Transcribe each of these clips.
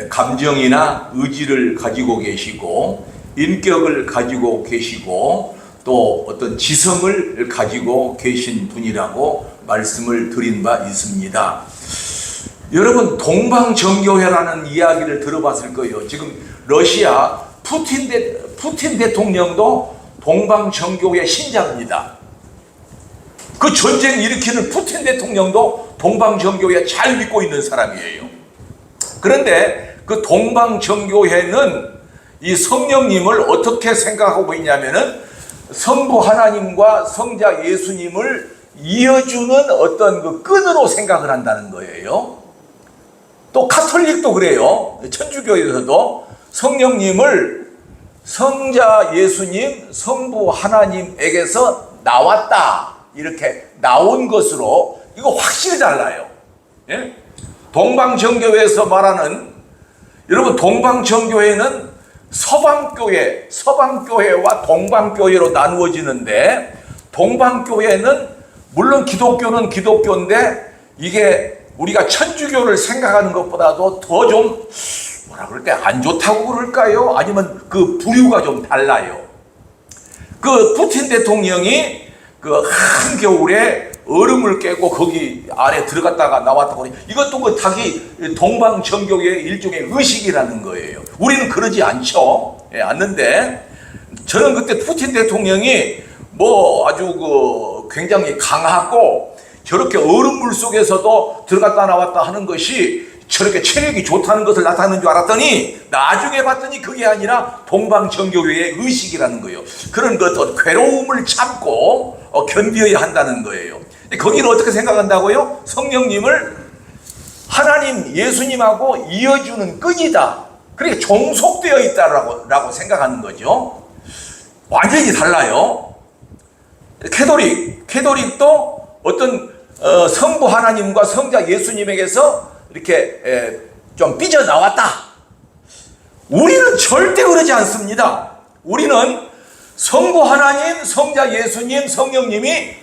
감정이나 의지를 가지고 계시고 인격을 가지고 계시고 또 어떤 지성을 가지고 계신 분이라고 말씀을 드린 바 있습니다. 여러분, 동방정교회라는 이야기를 들어봤을 거예요. 지금 러시아 푸틴 대통령도 동방정교회 신자입니다. 그 전쟁 일으키는 푸틴 대통령도 동방정교회 잘 믿고 있는 사람이에요. 그런데 그 동방정교회는 이 성령님을 어떻게 생각하고 있냐면은 성부 하나님과 성자 예수님을 이어주는 어떤 그 끈으로 생각을 한다는 거예요. 또 가톨릭도 그래요. 천주교에서도 성령님을 성자 예수님, 성부 하나님에게서 나왔다, 이렇게 나온 것으로 이거 확실히 달라요. 예? 동방정교회에서 말하는, 여러분, 동방정교회는 서방교회와 동방교회로 나누어지는데, 동방교회는 물론 기독교는 기독교인데 이게 우리가 천주교를 생각하는 것보다도 더 좀 뭐라 그럴까, 안 좋다고 그럴까요? 아니면 그 부류가 좀 달라요. 그 푸틴 대통령이 그 한겨울에 얼음을 깨고 거기 아래 들어갔다가 나왔다고 하니 이것도 그 자기 동방정교회의 일종의 의식이라는 거예요. 우리는 그러지 않죠. 않는데 저는 그때 푸틴 대통령이 뭐 아주 그 굉장히 강하고 저렇게 얼음물 속에서도 들어갔다 나왔다 하는 것이 저렇게 체력이 좋다는 것을 나타내는 줄 알았더니 나중에 봤더니 그게 아니라 동방정교회의 의식이라는 거예요. 그런 그 어떤 괴로움을 참고 견뎌야 한다는 거예요. 거기는 어떻게 생각한다고요? 성령님을 하나님 예수님하고 이어주는 끈이다, 그렇게 종속되어 있다라고 생각하는 거죠. 완전히 달라요. 캐톨릭도 어떤 성부 하나님과 성자 예수님에게서 이렇게 좀 삐져나왔다. 우리는 절대 그러지 않습니다. 우리는 성부 하나님, 성자 예수님, 성령님이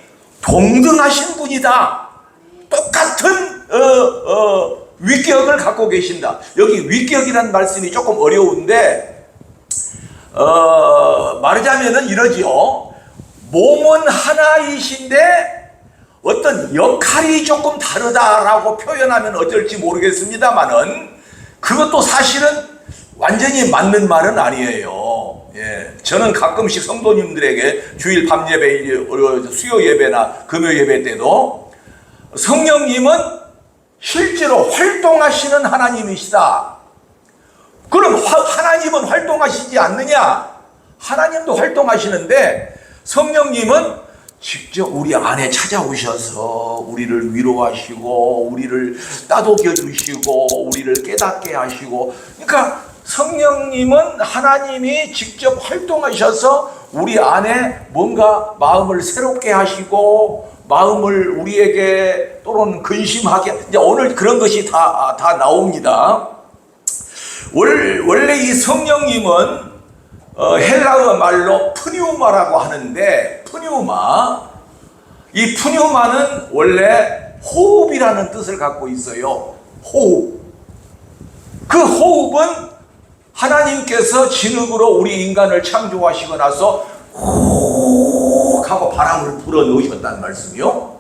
동등하신 분이다. 똑같은 위격을 갖고 계신다. 여기 위격이라는 말씀이 조금 어려운데 말하자면은 이러지요. 몸은 하나이신데 어떤 역할이 조금 다르다라고 표현하면 어떨지 모르겠습니다만은 그것도 사실은 완전히 맞는 말은 아니에요. 예, 저는 가끔씩 성도님들에게 주일 밤 예배, 수요 예배나 금요 예배 때도 성령님은 실제로 활동하시는 하나님이시다. 그럼 하나님은 활동하시지 않느냐? 하나님도 활동하시는데 성령님은 직접 우리 안에 찾아오셔서 우리를 위로하시고 우리를 따독여 주시고 우리를 깨닫게 하시고, 그러니까 성령님은 하나님이 직접 활동하셔서 우리 안에 뭔가 마음을 새롭게 하시고 마음을 우리에게 또는 근심하게, 이제 오늘 그런 것이 다 나옵니다. 원래 이 성령님은 헬라어 말로 푸뉴마라고 하는데, 이 푸뉴마는 원래 호흡이라는 뜻을 갖고 있어요. 호흡. 그 호흡은 하나님께서 진흙으로 우리 인간을 창조하시고 나서 훅 하고 바람을 불어 넣으셨다는 말씀이요.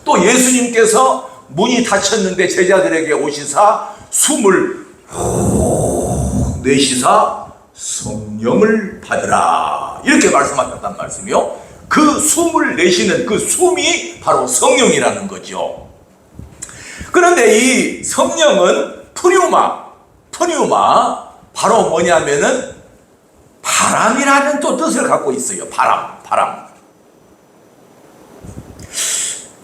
또 예수님께서 문이 닫혔는데 제자들에게 오시사 숨을 훅 내쉬사 성령을 받으라, 이렇게 말씀하셨단 말씀이요. 그 숨을 내쉬는 그 숨이 바로 성령이라는 거죠. 그런데 이 성령은 푸뉴마 바로 뭐냐면은 바람이라는 또 뜻을 갖고 있어요. 바람.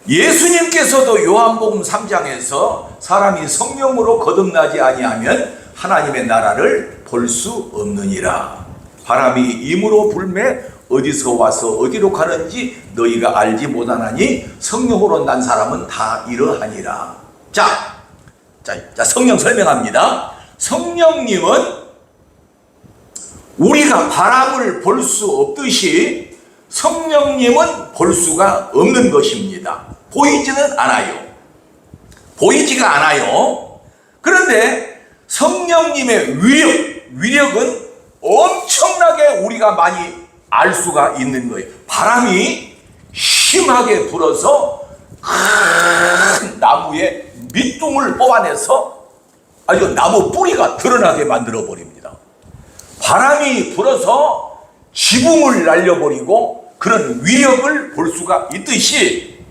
예수님께서도 요한복음 3장에서 사람이 성령으로 거듭나지 아니하면 하나님의 나라를 볼 수 없느니라. 바람이 임으로 불매 어디서 와서 어디로 가는지 너희가 알지 못하나니 성령으로 난 사람은 다 이러하니라. 자, 성령 설명합니다. 성령님은 우리가 바람을 볼 수 없듯이 성령님은 볼 수가 없는 것입니다. 보이지가 않아요. 그런데 성령님의 위력은 엄청나게 우리가 많이 알 수가 있는 거예요. 바람이 심하게 불어서 큰 나무의 밑둥을 뽑아내서 아주 나무 뿌리가 드러나게 만들어 버립니다. 바람이 불어서 지붕을 날려버리고 그런 위력을 볼 수가 있듯이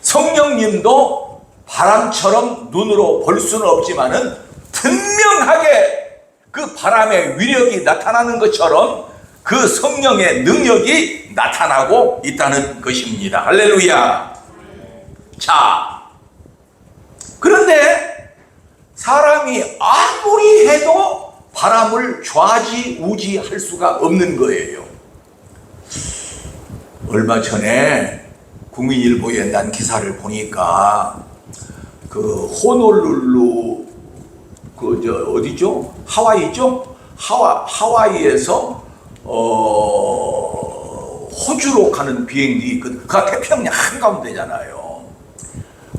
성령님도 바람처럼 눈으로 볼 수는 없지만은 분명하게 그 바람의 위력이 나타나는 것처럼 그 성령의 능력이 나타나고 있다는 것입니다. 할렐루야. 자, 그런데 사람이 아무리 해도 바람을 좌지우지할 수가 없는 거예요. 얼마 전에 국민일보에 난 기사를 보니까 그 호놀룰루 어디죠? 하와이죠? 하와이에서 호주로 가는 비행기 그가 태평양 한가운데잖아요.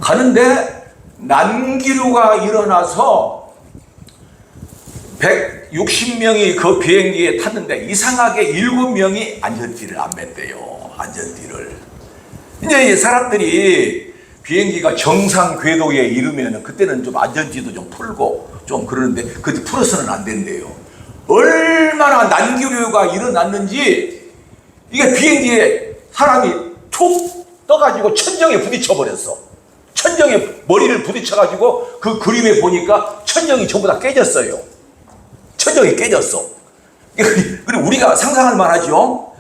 가는데 난기류가 일어나서 160명이 그 비행기에 탔는데 이상하게 7명이 안전띠를 안 맸대요. 안전띠를. 이제 이 사람들이 비행기가 정상 궤도에 이르면 그때는 좀 안전띠도 좀 풀고 좀 그러는데 그때 풀어서는 안 된대요. 얼마나 난기류가 일어났는지 이게 비행기에 사람이 툭 떠가지고 천정에 부딪혀 버렸어. 천정에 머리를 부딪혀 가지고 그 그림에 보니까 천정이 전부 다 깨졌어요. 천정이 깨졌어. 그리고 우리가 상상할 만하죠.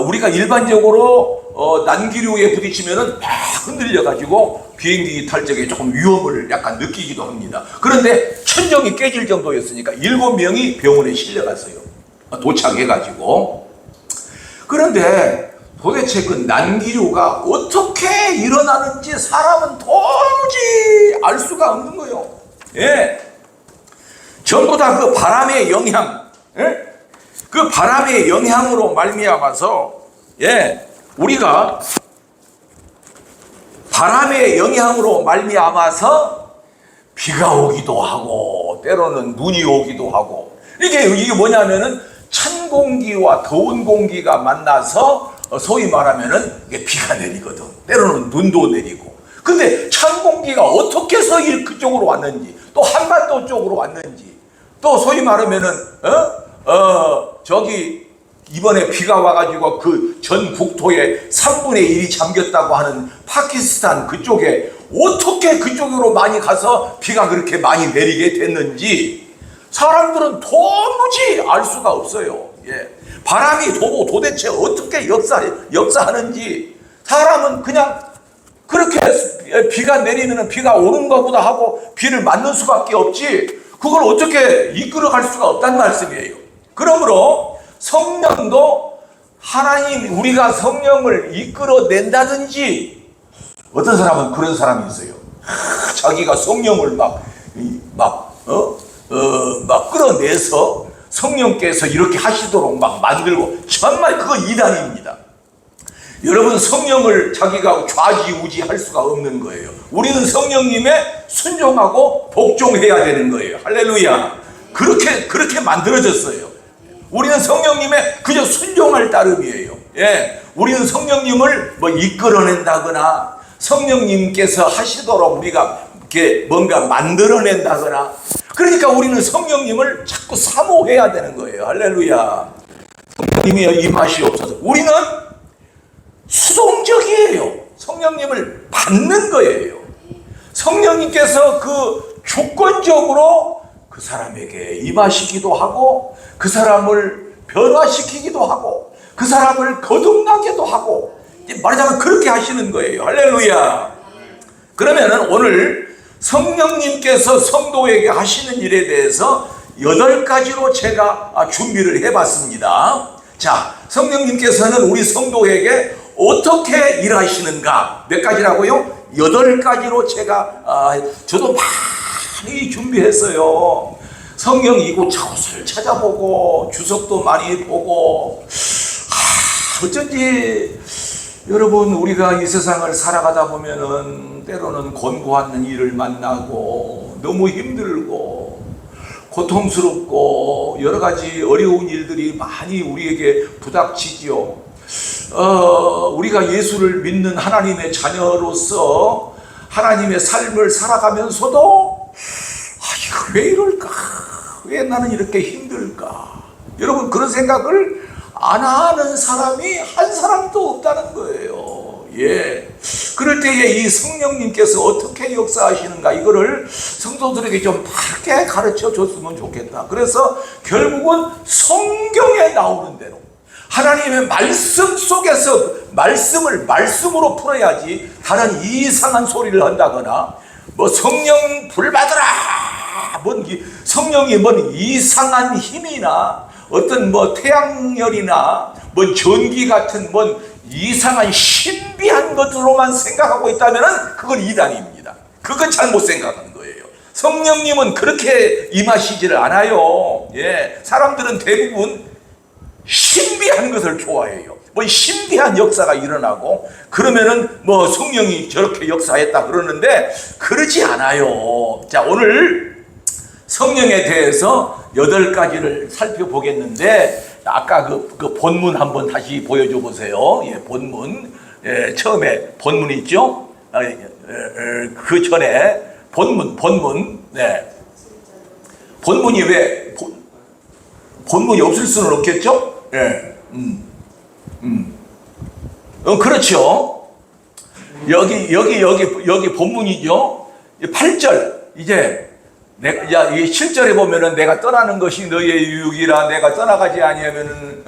우리가 일반적으로 난기류에 부딪히면은 막 흔들려 가지고 비행기 탈 적에 조금 위험을 약간 느끼기도 합니다. 그런데 천정이 깨질 정도였으니까 7명이 병원에 실려갔어요. 도착해 가지고. 그런데 도대체 그 난기류가 어떻게 일어나는지 사람은 도무지 알 수가 없는 거예요. 예. 전부 다 그 바람의 영향, 예? 그 바람의 영향으로 말미암아서, 예, 우리가 바람의 영향으로 말미암아서 비가 오기도 하고, 때로는 눈이 오기도 하고, 이게 뭐냐면은 찬 공기와 더운 공기가 만나서 소위 말하면은 이게 비가 내리거든. 때로는 눈도 내리고. 근데 찬 공기가 어떻게 해서 그쪽으로 왔는지, 또 한반도 쪽으로 왔는지, 또 소위 말하면은 저기 이번에 비가 와가지고 그 전 국토의 3분의 1이 잠겼다고 하는 파키스탄 그쪽에 어떻게 그쪽으로 많이 가서 비가 그렇게 많이 내리게 됐는지 사람들은 도무지 알 수가 없어요. 예. 바람이 도대체 어떻게 역사하는지 사람은 그냥 그렇게 비가 내리면 비가 오는가 보다 하고 비를 맞는 수밖에 없지 그걸 어떻게 이끌어갈 수가 없다는 말씀이에요. 그러므로 성령도 하나님 우리가 성령을 이끌어낸다든지 어떤 사람은 그런 사람이 있어요. 자기가 성령을 막 끌어내서 성령께서 이렇게 하시도록 막 만들고 정말 그거 이단입니다. 여러분 성령을 자기가 좌지우지 할 수가 없는 거예요. 우리는 성령님의 순종하고 복종해야 되는 거예요. 할렐루야. 그렇게 만들어졌어요. 우리는 성령님의 그저 순종할 따름이에요. 예. 우리는 성령님을 이끌어낸다거나 성령님께서 하시도록 우리가 이렇게 뭔가 만들어낸다거나 그러니까 우리는 성령님을 자꾸 사모해야 되는 거예요. 할렐루야. 성령님이 임하시옵소서. 우리는 수동적이에요. 성령님을 받는 거예요. 성령님께서 그 주권적으로 그 사람에게 임하시기도 하고 그 사람을 변화시키기도 하고 그 사람을 거듭나게도 하고 말하자면 그렇게 하시는 거예요. 할렐루야. 그러면은 오늘 성령님께서 성도에게 하시는 일에 대해서 8가지로 제가 준비를 해봤습니다. 자, 성령님께서는 우리 성도에게 어떻게 일하시는가? 몇 가지라고요? 8가지로 제가 저도 많이 준비했어요. 성경 이곳저곳을 찾아보고 주석도 많이 보고 어쩐지 여러분 우리가 이 세상을 살아가다 보면은 때로는 곤고한 일을 만나고 너무 힘들고 고통스럽고 여러 가지 어려운 일들이 많이 우리에게 부닥치지요. 우리가 예수를 믿는 하나님의 자녀로서 하나님의 삶을 살아가면서도 이거 왜 이럴까? 왜 나는 이렇게 힘들까? 여러분, 그런 생각을 안 하는 사람이 한 사람도 없다는 거예요. 예. 그럴 때에 이 성령님께서 어떻게 역사하시는가, 이거를 성도들에게 좀 밝게 가르쳐 줬으면 좋겠다. 그래서 결국은 성경에 나오는 대로 하나님의 말씀 속에서 말씀으로 풀어야지, 다른 이상한 소리를 한다거나 뭐 성령 불받으라, 성령이 뭔 이상한 힘이나 어떤 뭐 태양열이나 뭐 전기 같은 뭔 이상한 신비한 것으로만 생각하고 있다면 그건 이단입니다. 그건 잘못 생각한 거예요. 성령님은 그렇게 임하시지를 않아요. 예, 사람들은 대부분 신비한 것을 좋아해요. 뭐 신비한 역사가 일어나고 그러면은 뭐 성령이 저렇게 역사했다 그러는데 그러지 않아요. 자, 오늘 성령에 대해서 8가지를 살펴보겠는데, 아까 그 본문 한번 다시 보여줘 보세요. 예, 본문. 예, 처음에 본문 있죠? 그 전에 본문. 네. 본문이 왜 본문이 없을 수는 없겠죠? 예. 그렇죠. 여기 본문이죠. 8절. 이제 이 7절에 보면은 내가 떠나는 것이 너의 유익이라, 내가 떠나가지 아니하면은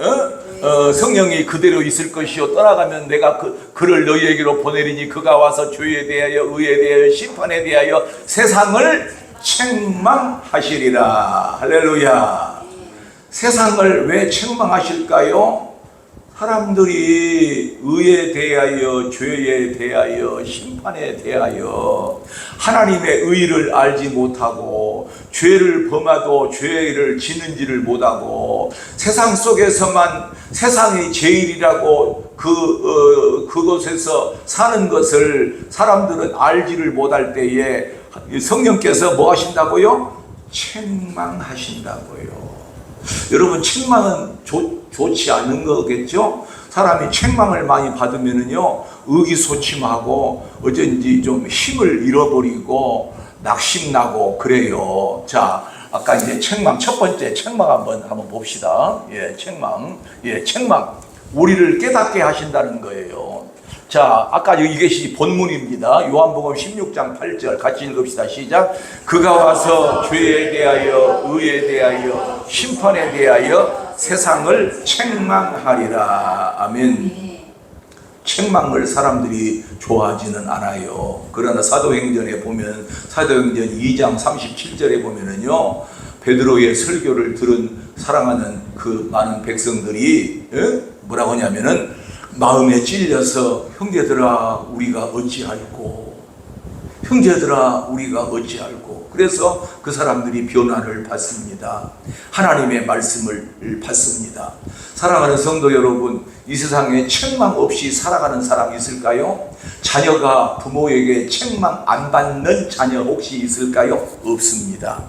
성령이 그대로 있을 것이요, 떠나가면 내가 그를 너희에게로 보내리니 그가 와서 죄에 대하여 의에 대하여 심판에 대하여 세상을 책망하시리라. 할렐루야. 세상을 왜 책망하실까요? 사람들이 의에 대하여, 죄에 대하여, 심판에 대하여 하나님의 의를 알지 못하고 죄를 범하도 죄를 짓는지를 못하고 세상 속에서만 세상이 제일이라고 그곳에서 사는 것을 사람들은 알지를 못할 때에 성령께서 뭐 하신다고요? 책망하신다고요. 여러분, 책망은 좋지 않는 거겠죠? 사람이 책망을 많이 받으면은요, 의기소침하고 어쩐지 좀 힘을 잃어버리고 낙심나고 그래요. 자, 아까 이제 책망, 첫 번째 책망 한번 봅시다. 예, 책망. 예, 책망. 우리를 깨닫게 하신다는 거예요. 자, 아까 이것이 본문입니다. 요한복음 16장 8절 같이 읽읍시다. 시작. 그가 와서 죄에 대하여, 의에 대하여, 심판에 대하여 세상을 책망하리라. 아멘. 책망을 사람들이 좋아하지는 않아요. 그러나 사도행전에 보면, 사도행전 2장 37절에 보면은요, 베드로의 설교를 들은 사랑하는 그 많은 백성들이 뭐라고 하냐면은, 마음에 찔려서 형제들아 우리가 어찌할꼬, 형제들아 우리가 어찌할꼬. 그래서 그 사람들이 변화를 받습니다. 하나님의 말씀을 받습니다. 사랑하는 성도 여러분, 이 세상에 책망 없이 살아가는 사람이 있을까요? 자녀가 부모에게 책망 안 받는 자녀 혹시 있을까요? 없습니다.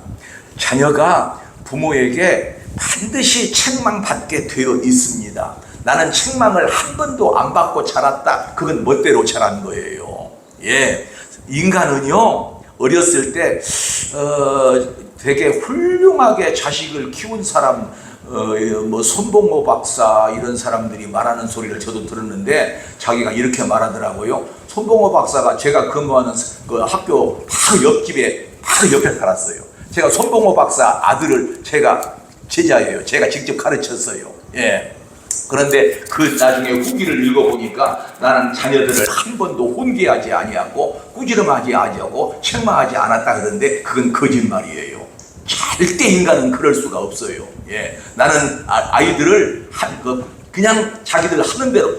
자녀가 부모에게 반드시 책망받게 되어 있습니다. 나는 책망을 한 번도 안 받고 자랐다. 그건 멋대로 자란 거예요. 예, 인간은요, 어렸을 때 되게 훌륭하게 자식을 키운 사람, 뭐 손봉호 박사 이런 사람들이 말하는 소리를 저도 들었는데, 자기가 이렇게 말하더라고요. 손봉호 박사가 제가 근무하는 그 학교 바로 옆에 살았어요. 제가 손봉호 박사 아들을 제가 제자예요. 제가 직접 가르쳤어요. 예. 그런데 그 나중에 후기를 읽어보니까 나는 자녀들을 한 번도 훈계하지 아니하고 꾸지람하지 아니하고 책망하지 않았다 그러는데 그건 거짓말이에요. 절대 인간은 그럴 수가 없어요. 예, 나는 아이들을 그냥 자기들 하는 대로.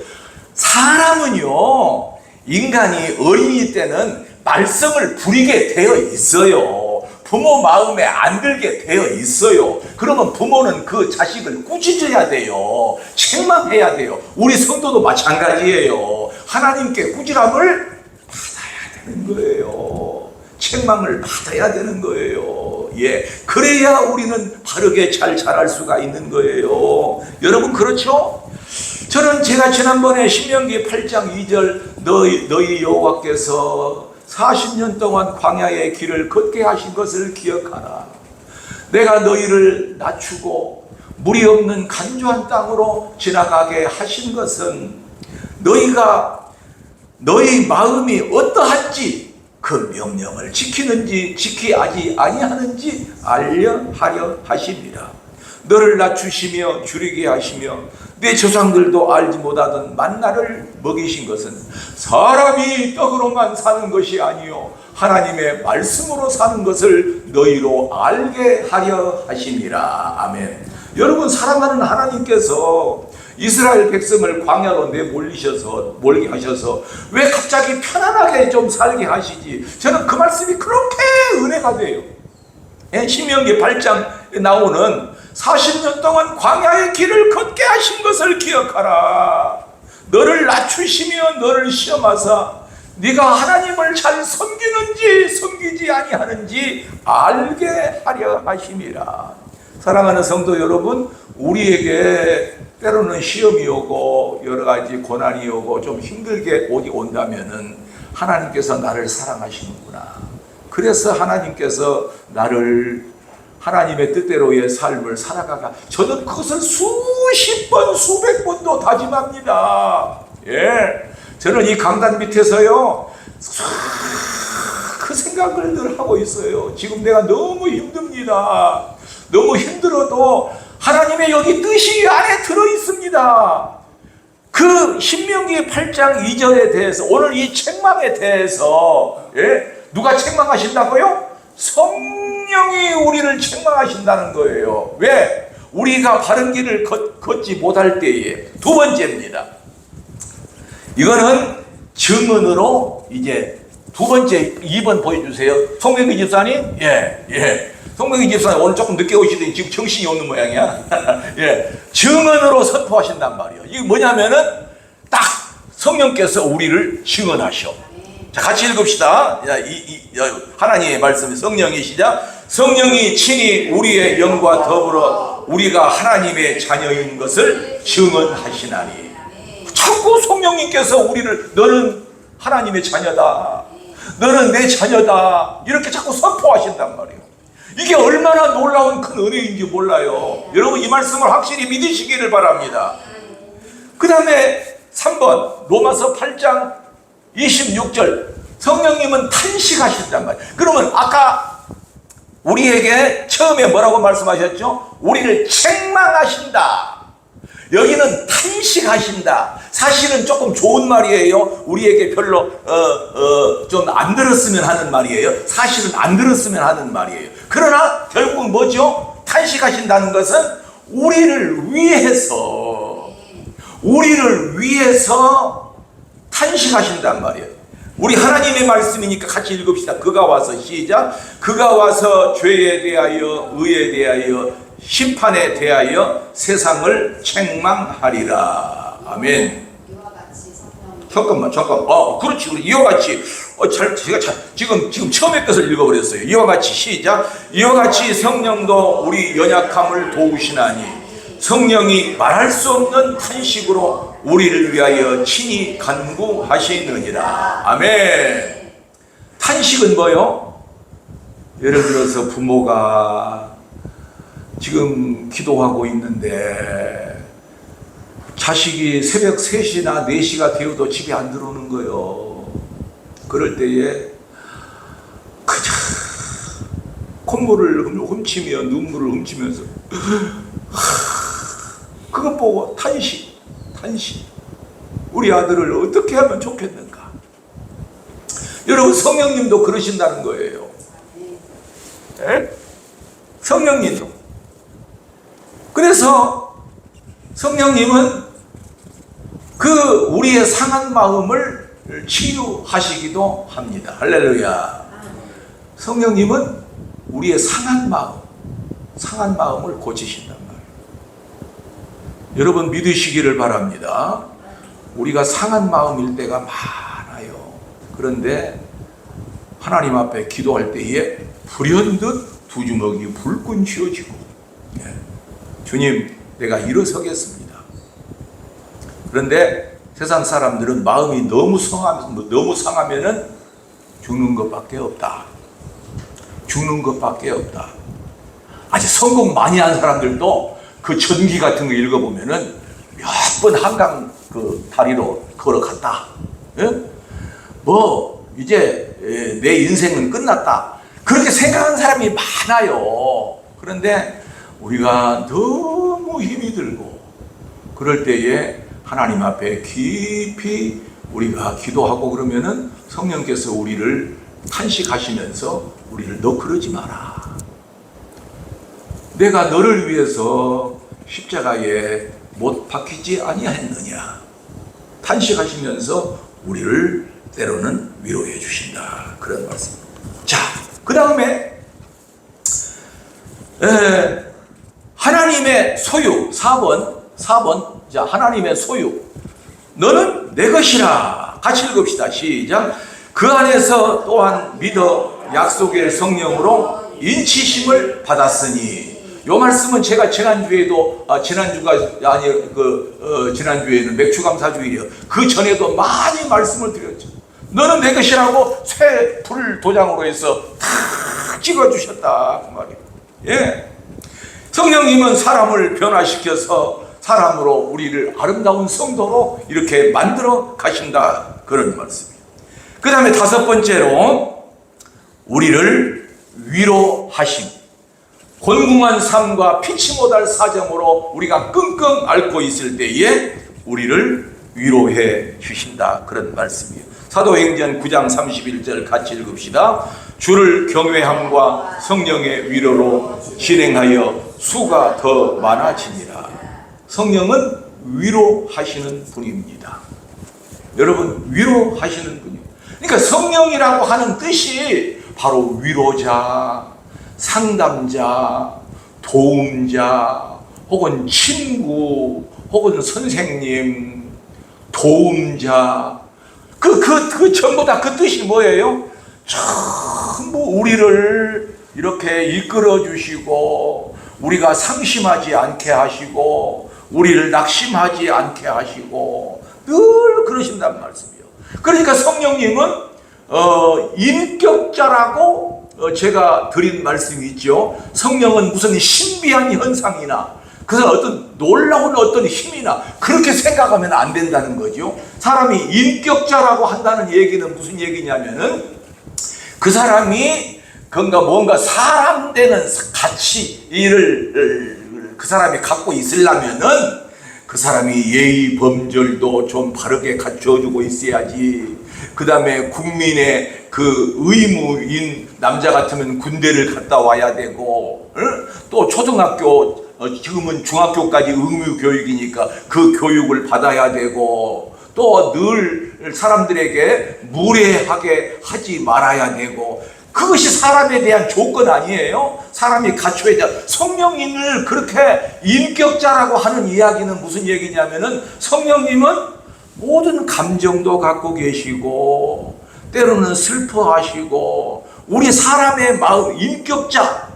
사람은요, 인간이 어린이 때는 말썽을 부리게 되어 있어요. 부모 마음에 안 들게 되어 있어요. 그러면 부모는 그 자식을 꾸짖어야 돼요. 책망해야 돼요. 우리 성도도 마찬가지예요. 하나님께 꾸지람을 받아야 되는 거예요. 책망을 받아야 되는 거예요. 예, 그래야 우리는 바르게 잘 자랄 수가 있는 거예요. 여러분 그렇죠? 저는 제가 지난번에 신명기 8장 2절 너희 여호와께서 40년 동안 광야의 길을 걷게 하신 것을 기억하라. 내가 너희를 낮추고 물이 없는 간조한 땅으로 지나가게 하신 것은 너희 마음이 어떠한지 그 명령을 지키는지 지키지 아니하는지 알려 하려 하심이라. 너를 낮추시며 줄이게 하시며 내 조상들도 알지 못하던 만나를 먹이신 것은 사람이 떡으로만 사는 것이 아니요 하나님의 말씀으로 사는 것을 너희로 알게 하려 하심이라. 아멘. 여러분, 사랑하는 하나님께서 이스라엘 백성을 광야로 몰게 하셔서 왜 갑자기 편안하게 좀 살게 하시지? 저는 그 말씀이 그렇게 은혜가 돼요. 신명기 8장에 나오는 40년 동안 광야의 길을 걷게 하신 것을 기억하라. 너를 낮추시며 너를 시험하사 네가 하나님을 잘 섬기는지 섬기지 아니하는지 알게 하려 하심이라. 사랑하는 성도 여러분, 우리에게 때로는 시험이 오고 여러 가지 고난이 오고 좀 힘들게 온다면은 하나님께서 나를 사랑하시는구나. 그래서 하나님께서 나를 하나님의 뜻대로의 삶을 살아가가. 저는 그것을 수십 번, 수백 번도 다짐합니다. 예, 저는 이 강단 밑에서요 그 생각을 늘 하고 있어요. 지금 내가 너무 힘듭니다. 너무 힘들어도 하나님의 여기 뜻이 안에 들어있습니다. 그 신명기 8장 2절에 대해서, 오늘 이 책망에 대해서, 예? 누가 책망하신다고요? 성령이 우리를 책망하신다는 거예요. 왜? 우리가 바른 길을 걷지 못할 때에. 두 번째입니다. 이거는 증언으로 이제 두 번째, 2번 보여주세요. 송명기 집사님? 예. 송명기 집사님 오늘 조금 늦게 오시더니 지금 정신이 없는 모양이야. 예, 증언으로 선포하신단 말이에요. 이게 뭐냐면은 딱 성령께서 우리를 증언하셔. 자, 같이 읽읍시다. 하나님의 말씀이 성령이 시작. 성령이 친히 우리의 영과 더불어 우리가 하나님의 자녀인 것을 증언하시나니. 자꾸 성령님께서 우리를 너는 하나님의 자녀다. 너는 내 자녀다. 이렇게 자꾸 선포하신단 말이에요. 이게 얼마나 놀라운 큰 은혜인지 몰라요. 여러분, 이 말씀을 확실히 믿으시기를 바랍니다. 그 다음에 3번 로마서 8장 26절 성령님은 탄식하신단 말이에요. 그러면 아까 우리에게 처음에 뭐라고 말씀하셨죠? 우리를 책망하신다. 여기는 탄식하신다. 사실은 조금 좋은 말이에요. 우리에게 별로 좀 안 들었으면 하는 말이에요. 사실은 안 들었으면 하는 말이에요. 그러나 결국은 뭐죠? 탄식하신다는 것은 우리를 위해서 탄식하신단 말이에요. 우리 하나님의 말씀이니까 같이 읽읍시다. 그가 와서 시작. 그가 와서 죄에 대하여 의에 대하여 심판에 대하여 세상을 책망하리라. 아멘. 잠깐만. 그렇지. 우리 이와 같이 제가 지금 처음에 것을 읽어버렸어요. 이와 같이 시작. 이와 같이 성령도 우리 연약함을 도우시나니 성령이 말할 수 없는 탄식으로 우리를 위하여 친히 간구하시느니라. 아멘. 탄식은 뭐요? 예를 들어서 부모가 지금 기도하고 있는데 자식이 새벽 3시나 4시가 되어도 집에 안 들어오는 거예요. 그럴 때에 그저 콧물을 훔치며 눈물을 훔치면서 그것 보고 탄식. 우리 아들을 어떻게 하면 좋겠는가. 여러분, 성령님도 그러신다는 거예요. 네? 성령님도. 그래서 성령님은 그 우리의 상한 마음을 치유하시기도 합니다. 할렐루야. 성령님은 우리의 상한 마음을 고치신단 말이에요. 여러분, 믿으시기를 바랍니다. 우리가 상한 마음일 때가 많아요. 그런데 하나님 앞에 기도할 때에 불현듯 두 주먹이 불끈 쥐어지고, 주님, 내가 일어서겠습니다. 그런데 세상 사람들은 마음이 너무 상하면은 죽는 것밖에 없다. 죽는 것밖에 없다. 아주 성공 많이 한 사람들도 그 전기 같은 거 읽어보면은 몇 번 한강 그 다리로 걸어갔다. 뭐 이제 내 인생은 끝났다. 그렇게 생각하는 사람이 많아요. 그런데 우리가 너무 힘이 들고 그럴 때에 하나님 앞에 깊이 우리가 기도하고 그러면은 성령께서 우리를 탄식하시면서 우리를 너 그러지 마라. 내가 너를 위해서 십자가에 못 박히지 아니하였느냐. 탄식하시면서 우리를 때로는 위로해 주신다. 그런 말씀. 자, 그 다음에 하나님의 소유 4번. 자, 하나님의 소유. 너는 내 것이라. 같이 읽읍시다. 시작. 그 안에서 또한 믿어 약속의 성령으로 인치심을 받았으니. 요 말씀은 제가 지난주에도 지난주에는 맥주감사주일이요. 그 전에도 많이 말씀을 드렸죠. 너는 내 것이라고 새 불 도장으로 해서 탁 찍어주셨다 그 말이에요. 예. 성령님은 사람을 변화시켜서 사람으로 우리를 아름다운 성도로 이렇게 만들어 가신다 그런 말씀이에요. 그 다음에 5번째로 우리를 위로하심. 곤궁한 삶과 피치 못할 사정으로 우리가 끙끙 앓고 있을 때에 우리를 위로해 주신다 그런 말씀이에요. 사도행전 9장 31절 같이 읽읍시다. 주를 경외함과 성령의 위로로 진행하여 수가 더 많아지니라. 성령은 위로하시는 분입니다. 여러분, 위로하시는 분이에요. 그러니까 성령이라고 하는 뜻이 바로 위로자, 상담자, 도움자, 혹은 친구, 혹은 선생님, 도움자, 그 전부 다 그 뜻이 뭐예요? 전부 우리를 이렇게 이끌어 주시고, 우리가 상심하지 않게 하시고, 우리를 낙심하지 않게 하시고, 늘 그러신단 말씀이에요. 그러니까 성령님은 인격자라고 제가 드린 말씀이 있죠. 성령은 무슨 신비한 현상이나 그래서 어떤 놀라운 어떤 힘이나 그렇게 생각하면 안 된다는 거죠. 사람이 인격자라고 한다는 얘기는 무슨 얘기냐면은 그 사람이 뭔가 사람 되는 가치를 그 사람이 갖고 있으려면은 그 사람이 예의 범절도 좀 바르게 갖춰주고 있어야지. 그 다음에 국민의 그 의무인 남자 같으면 군대를 갔다 와야 되고, 또 초등학교, 지금은 중학교까지 의무 교육이니까 그 교육을 받아야 되고, 또 늘 사람들에게 무례하게 하지 말아야 되고, 그것이 사람에 대한 조건 아니에요? 사람이 갖춰야 돼. 성령님을 그렇게 인격자라고 하는 이야기는 무슨 얘기냐면은 성령님은 모든 감정도 갖고 계시고 때로는 슬퍼하시고 우리 사람의 마음, 인격자,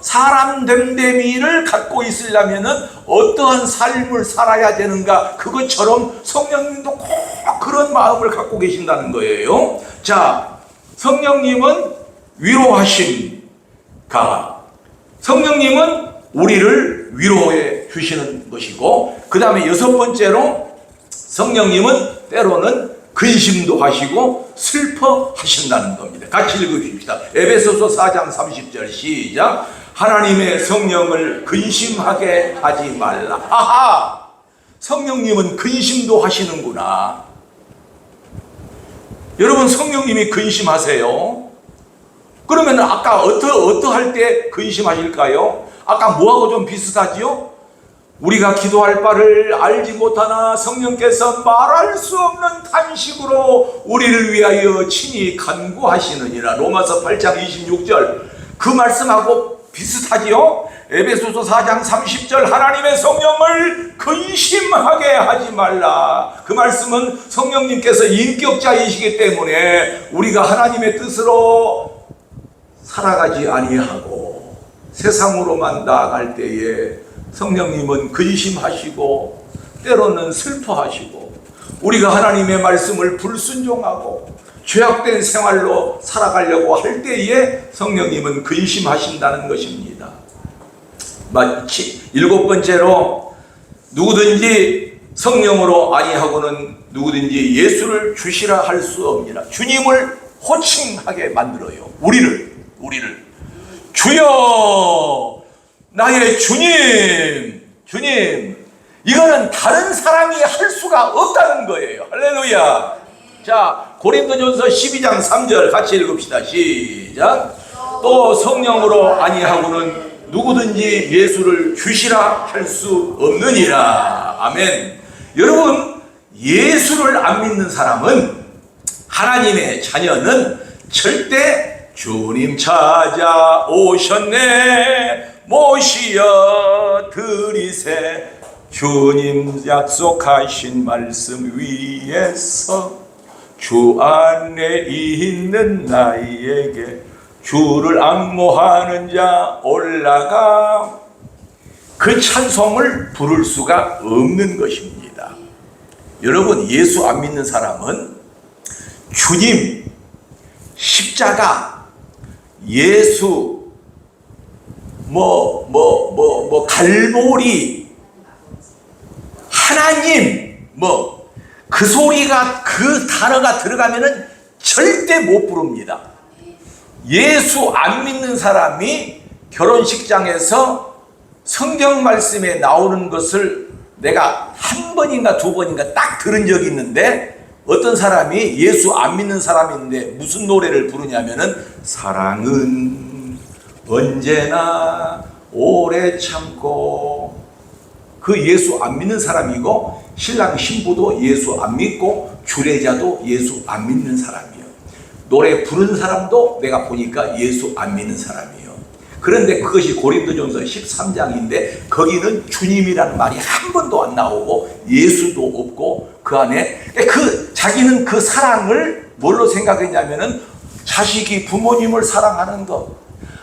사람 됨됨이를 갖고 있으려면은 어떠한 삶을 살아야 되는가, 그것처럼 성령님도 꼭 그런 마음을 갖고 계신다는 거예요. 자, 성령님은 위로하심가, 성령님은 우리를 위로해 주시는 것이고, 그 다음에 6번째로 성령님은 때로는 근심도 하시고 슬퍼하신다는 겁니다. 같이 읽읍시다. 에베소서 4장 30절 시작. 하나님의 성령을 근심하게 하지 말라. 아하! 성령님은 근심도 하시는구나. 여러분, 성령님이 근심하세요? 그러면 아까 어떠할 때 근심하실까요? 아까 뭐하고 좀 비슷하지요? 우리가 기도할 바를 알지 못하나 성령께서 말할 수 없는 탄식으로 우리를 위하여 친히 간구하시느니라. 로마서 8장 26절 그 말씀하고 비슷하지요? 에베소서 4장 30절 하나님의 성령을 근심하게 하지 말라. 그 말씀은 성령님께서 인격자이시기 때문에 우리가 하나님의 뜻으로 살아가지 아니하고 세상으로만 나아갈 때에 성령님은 근심하시고 때로는 슬퍼하시고 우리가 하나님의 말씀을 불순종하고 죄악된 생활로 살아가려고 할 때에 성령님은 근심하신다는 것입니다. 일곱 번째로 누구든지 성령으로 아니하고는 누구든지 예수를 주시라 할 수 없느니라. 주님을 호칭하게 만들어요. 우리를 주여 나의 주님 이거는 다른 사람이 할 수가 없다는 거예요. 할렐루야. 자, 고린도전서 12장 3절 같이 읽읍시다. 시작. 또 성령으로 아니하고는 누구든지 예수를 주시라 할 수 없느니라. 아멘. 여러분, 예수를 안 믿는 사람은, 하나님의 자녀는 절대 주님 찾아오셨네 모시어 드리세 주님 약속하신 말씀 위에서 주 안에 있는 나에게 주를 앙모하는 자 올라가, 그 찬송을 부를 수가 없는 것입니다. 여러분, 예수 안 믿는 사람은 주님, 십자가, 예수, 갈보리, 하나님, 그 소리가, 그 단어가 들어가면은 절대 못 부릅니다. 예수 안 믿는 사람이 결혼식장에서 성경 말씀에 나오는 것을 내가 한 번인가 두 번인가 딱 들은 적이 있는데, 어떤 사람이 예수 안 믿는 사람인데 무슨 노래를 부르냐면은 사랑은 언제나 오래 참고, 그 예수 안 믿는 사람이고 신랑 신부도 예수 안 믿고 주례자도 예수 안 믿는 사람이에요. 노래 부른 사람도 내가 보니까 예수 안 믿는 사람이에요. 그런데 그것이 고린도전서 13장인데 거기는 주님이라는 말이 한 번도 안 나오고 예수도 없고, 그 안에 자기는 그 사랑을 뭘로 생각했냐면은 자식이 부모님을 사랑하는 것,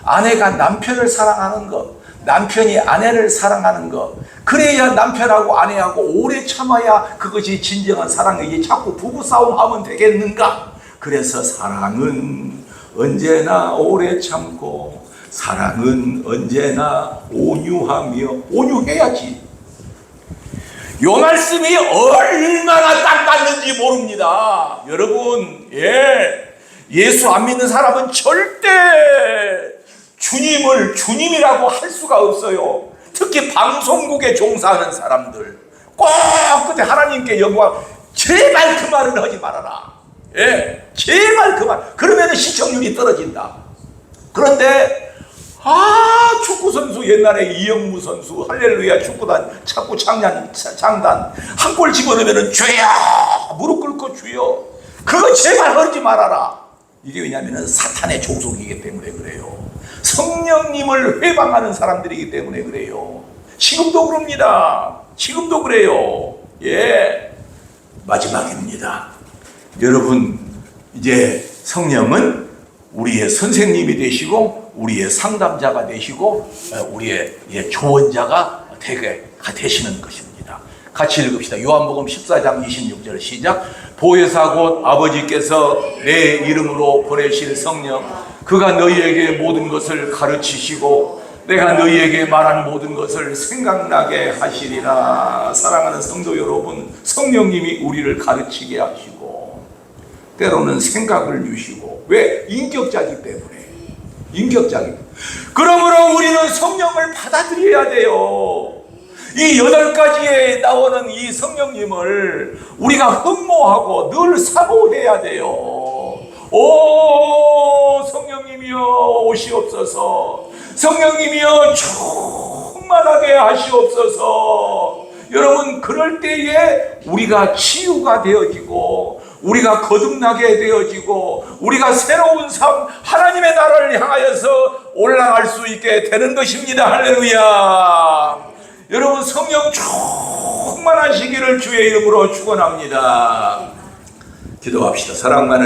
아내가 남편을 사랑하는 것, 남편이 아내를 사랑하는 것, 그래야 남편하고 아내하고 오래 참아야 그것이 진정한 사랑이지 자꾸 부부싸움 하면 되겠는가? 그래서 사랑은 언제나 오래 참고 사랑은 언제나 온유하며, 온유해야지. 요 말씀이 얼마나 딱 맞는지 모릅니다. 여러분, 예수 안 믿는 사람은 절대 주님을 주님이라고 할 수가 없어요. 특히 방송국에 종사하는 사람들 꼭 그때 하나님께 영광, 제발 그 말은 하지 말아라. 제발 그 말. 그러면 시청률이 떨어진다. 그런데 축구선수, 옛날에 이영무 선수 할렐루야 축구단 자꾸 장단 한 골 집어넣으면 주여, 무릎 꿇고 주여, 그거 제발 하지 말아라. 이게 왜냐하면 사탄의 종속이기 때문에 그래요. 성령님을 회방하는 사람들이기 때문에 그래요. 지금도 그럽니다. 지금도 그래요. 마지막입니다. 여러분, 이제 성령은 우리의 선생님이 되시고 우리의 상담자가 되시고 우리의 조언자가 되시는 것입니다. 같이 읽읍시다. 요한복음 14장 26절 시작. 보혜사 곧 아버지께서 내 이름으로 보내실 성령, 그가 너희에게 모든 것을 가르치시고 내가 너희에게 말한 모든 것을 생각나게 하시리라. 사랑하는 성도 여러분, 성령님이 우리를 가르치게 하시고 때로는 생각을 주시고, 왜? 인격자이기 때문에. 인격자이기. 그러므로 우리는 성령을 받아들여야 돼요. 이 8가지에 나오는 이 성령님을 우리가 흠모하고 늘 사모해야 돼요. 오 성령님이여 오시옵소서. 성령님이여 충만하게 하시옵소서. 여러분, 그럴 때에 우리가 치유가 되어지고 우리가 거듭나게 되어지고 우리가 새로운 삶, 하나님의 나라를 향하여서 올라갈 수 있게 되는 것입니다. 할렐루야. 여러분 성령 충만하시기를 주의 이름으로 축원합니다. 기도합시다. 사랑 많은